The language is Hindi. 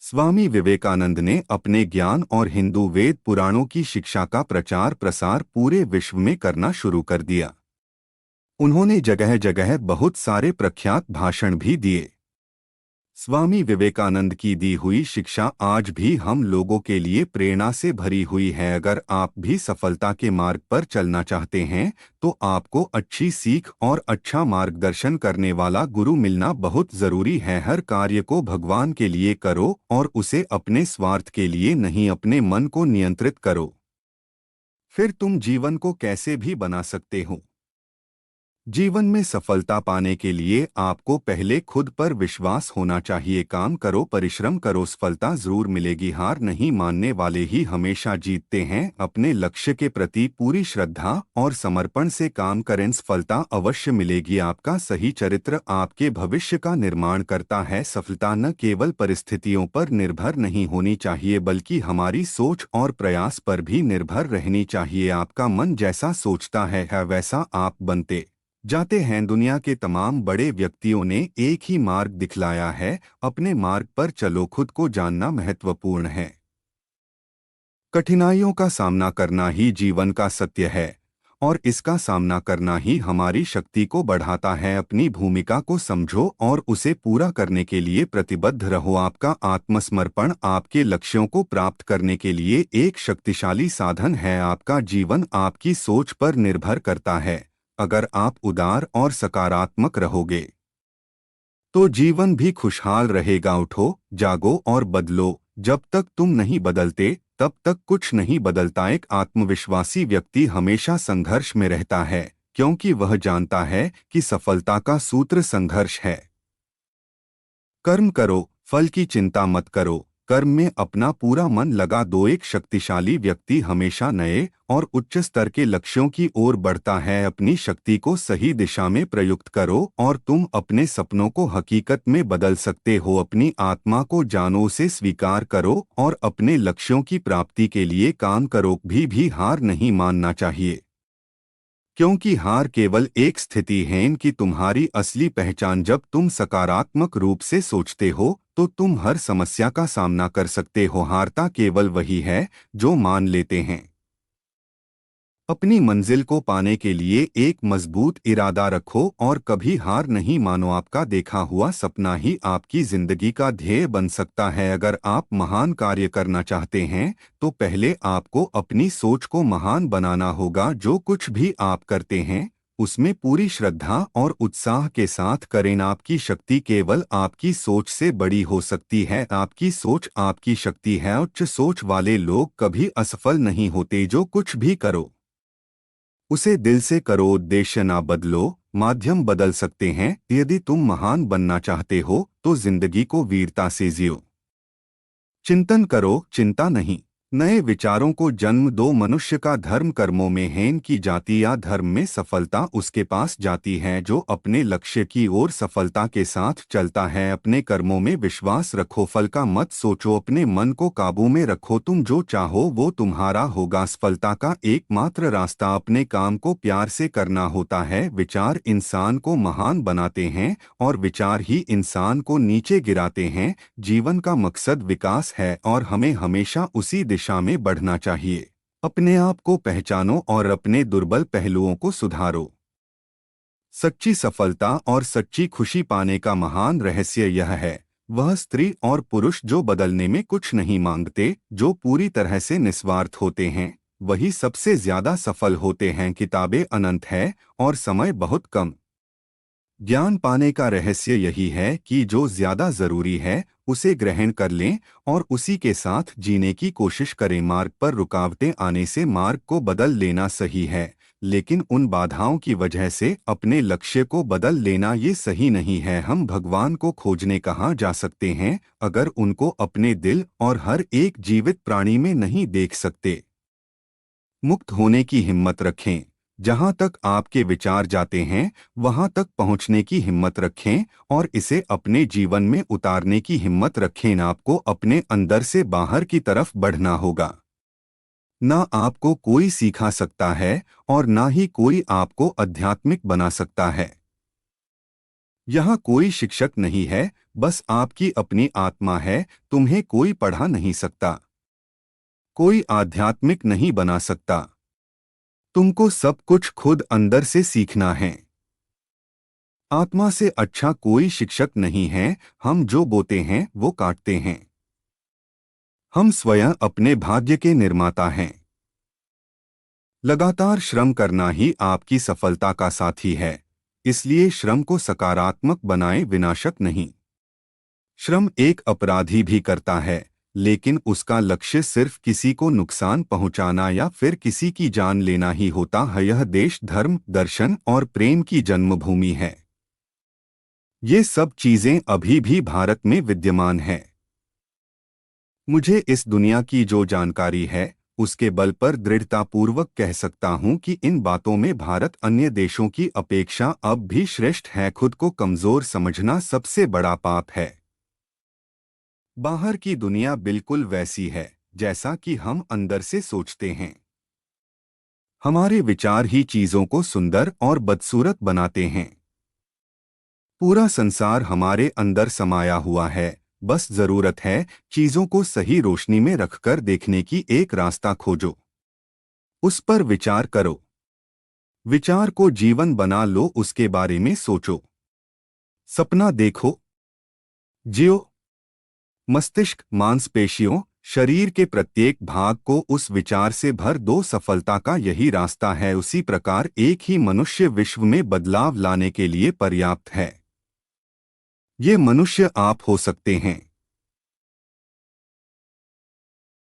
स्वामी विवेकानंद ने अपने ज्ञान और हिंदू वेद पुराणों की शिक्षा का प्रचार प्रसार पूरे विश्व में करना शुरू कर दिया। उन्होंने जगह जगह बहुत सारे प्रख्यात भाषण भी दिए। स्वामी विवेकानंद की दी हुई शिक्षा आज भी हम लोगों के लिए प्रेरणा से भरी हुई है। अगर आप भी सफलता के मार्ग पर चलना चाहते हैं तो आपको अच्छी सीख और अच्छा मार्गदर्शन करने वाला गुरु मिलना बहुत जरूरी है। हर कार्य को भगवान के लिए करो और उसे अपने स्वार्थ के लिए नहीं, अपने मन को नियंत्रित करो। फिर तुम जीवन को कैसे भी बना सकते हो। जीवन में सफलता पाने के लिए आपको पहले खुद पर विश्वास होना चाहिए। काम करो, परिश्रम करो, सफलता जरूर मिलेगी। हार नहीं मानने वाले ही हमेशा जीतते हैं। अपने लक्ष्य के प्रति पूरी श्रद्धा और समर्पण से काम करें, सफलता अवश्य मिलेगी। आपका सही चरित्र आपके भविष्य का निर्माण करता है। सफलता न केवल परिस्थितियों पर निर्भर नहीं होनी चाहिए बल्कि हमारी सोच और प्रयास पर भी निर्भर रहनी चाहिए। आपका मन जैसा सोचता है वैसा आप बनते जाते हैं। दुनिया के तमाम बड़े व्यक्तियों ने एक ही मार्ग दिखलाया है, अपने मार्ग पर चलो। खुद को जानना महत्वपूर्ण है। कठिनाइयों का सामना करना ही जीवन का सत्य है और इसका सामना करना ही हमारी शक्ति को बढ़ाता है। अपनी भूमिका को समझो और उसे पूरा करने के लिए प्रतिबद्ध रहो। आपका आत्मसमर्पण आपके लक्ष्यों को प्राप्त करने के लिए एक शक्तिशाली साधन है। आपका जीवन आपकी सोच पर निर्भर करता है। अगर आप उदार और सकारात्मक रहोगे तो जीवन भी खुशहाल रहेगा। उठो, जागो और बदलो। जब तक तुम नहीं बदलते तब तक कुछ नहीं बदलता। एक आत्मविश्वासी व्यक्ति हमेशा संघर्ष में रहता है क्योंकि वह जानता है कि सफलता का सूत्र संघर्ष है। कर्म करो, फल की चिंता मत करो, कर्म में अपना पूरा मन लगा दो। एक शक्तिशाली व्यक्ति हमेशा नए और उच्च स्तर के लक्ष्यों की ओर बढ़ता है। अपनी शक्ति को सही दिशा में प्रयुक्त करो और तुम अपने सपनों को हकीकत में बदल सकते हो। अपनी आत्मा को जानो, उसे स्वीकार करो और अपने लक्ष्यों की प्राप्ति के लिए काम करो। भी हार नहीं मानना चाहिए क्योंकि हार केवल एक स्थिति है। इनकी तुम्हारी असली पहचान जब तुम सकारात्मक रूप से सोचते हो तो तुम हर समस्या का सामना कर सकते हो। हारता केवल वही है जो मान लेते हैं। अपनी मंजिल को पाने के लिए एक मजबूत इरादा रखो और कभी हार नहीं मानो। आपका देखा हुआ सपना ही आपकी जिंदगी का ध्येय बन सकता है। अगर आप महान कार्य करना चाहते हैं तो पहले आपको अपनी सोच को महान बनाना होगा। जो कुछ भी आप करते हैं उसमें पूरी श्रद्धा और उत्साह के साथ करें। आपकी शक्ति केवल आपकी सोच से बड़ी हो सकती है। आपकी सोच आपकी शक्ति है। उच्च सोच वाले लोग कभी असफल नहीं होते। जो कुछ भी करो उसे दिल से करो। उद्देश्य ना बदलो, माध्यम बदल सकते हैं। यदि तुम महान बनना चाहते हो तो जिंदगी को वीरता से जियो। चिंतन करो, चिंता नहीं। नए विचारों को जन्म दो। मनुष्य का धर्म कर्मों में है, इनकी जाति या धर्म में सफलता उसके पास जाती है जो अपने लक्ष्य की ओर सफलता के साथ चलता है। अपने कर्मों में विश्वास रखो, फल का मत सोचो। अपने मन को काबू में रखो, तुम जो चाहो वो तुम्हारा होगा। सफलता का एकमात्र रास्ता अपने काम को प्यार से करना होता है। विचार इंसान को महान बनाते हैं और विचार ही इंसान को नीचे गिराते हैं। जीवन का मकसद विकास है और हमें हमेशा उसी दिशा में बढ़ना चाहिए। अपने आप को पहचानो और अपने दुर्बल पहलुओं को सुधारो। सच्ची सफलता और सच्ची खुशी पाने का महान रहस्य यह है, वह स्त्री और पुरुष जो बदलने में कुछ नहीं मांगते, जो पूरी तरह से निस्वार्थ होते हैं, वही सबसे ज्यादा सफल होते हैं। किताबें अनंत है और समय बहुत कम। ज्ञान पाने का रहस्य यही है कि जो ज्यादा जरूरी है उसे ग्रहण कर लें और उसी के साथ जीने की कोशिश करें। मार्ग पर रुकावटें आने से मार्ग को बदल लेना सही है, लेकिन उन बाधाओं की वजह से अपने लक्ष्य को बदल लेना ये सही नहीं है। हम भगवान को खोजने कहाँ जा सकते हैं अगर उनको अपने दिल और हर एक जीवित प्राणी में नहीं देख सकते। मुक्त होने की हिम्मत रखें। जहां तक आपके विचार जाते हैं वहां तक पहुंचने की हिम्मत रखें और इसे अपने जीवन में उतारने की हिम्मत रखें। आपको अपने अंदर से बाहर की तरफ बढ़ना होगा। ना आपको कोई सिखा सकता है और ना ही कोई आपको आध्यात्मिक बना सकता है। यहाँ कोई शिक्षक नहीं है, बस आपकी अपनी आत्मा है। तुम्हें कोई पढ़ा नहीं सकता, कोई आध्यात्मिक नहीं बना सकता। तुमको सब कुछ खुद अंदर से सीखना है। आत्मा से अच्छा कोई शिक्षक नहीं है। हम जो बोते हैं वो काटते हैं। हम स्वयं अपने भाग्य के निर्माता हैं। लगातार श्रम करना ही आपकी सफलता का साथी है। इसलिए श्रम को सकारात्मक बनाएं, विनाशक नहीं। श्रम एक अपराधी भी करता है, लेकिन उसका लक्ष्य सिर्फ किसी को नुकसान पहुंचाना या फिर किसी की जान लेना ही होता है। यह देश, धर्म, दर्शन और प्रेम की जन्मभूमि है। ये सब चीजें अभी भी भारत में विद्यमान है। मुझे इस दुनिया की जो जानकारी है, उसके बल पर दृढ़तापूर्वक कह सकता हूं कि इन बातों में भारत अन्य देशों की अपेक्षा अब भी श्रेष्ठ है। खुद को कमजोर समझना सबसे बड़ा पाप है। बाहर की दुनिया बिल्कुल वैसी है जैसा कि हम अंदर से सोचते हैं। हमारे विचार ही चीजों को सुंदर और बदसूरत बनाते हैं। पूरा संसार हमारे अंदर समाया हुआ है। बस जरूरत है चीजों को सही रोशनी में रखकर देखने की। एक रास्ता खोजो, उस पर विचार करो, विचार को जीवन बना लो, उसके बारे में सोचो, सपना देखो, जियो। मस्तिष्क, मांसपेशियों, शरीर के प्रत्येक भाग को उस विचार से भर दो। सफलता का यही रास्ता है। उसी प्रकार एक ही मनुष्य विश्व में बदलाव लाने के लिए पर्याप्त है। ये मनुष्य आप हो सकते हैं।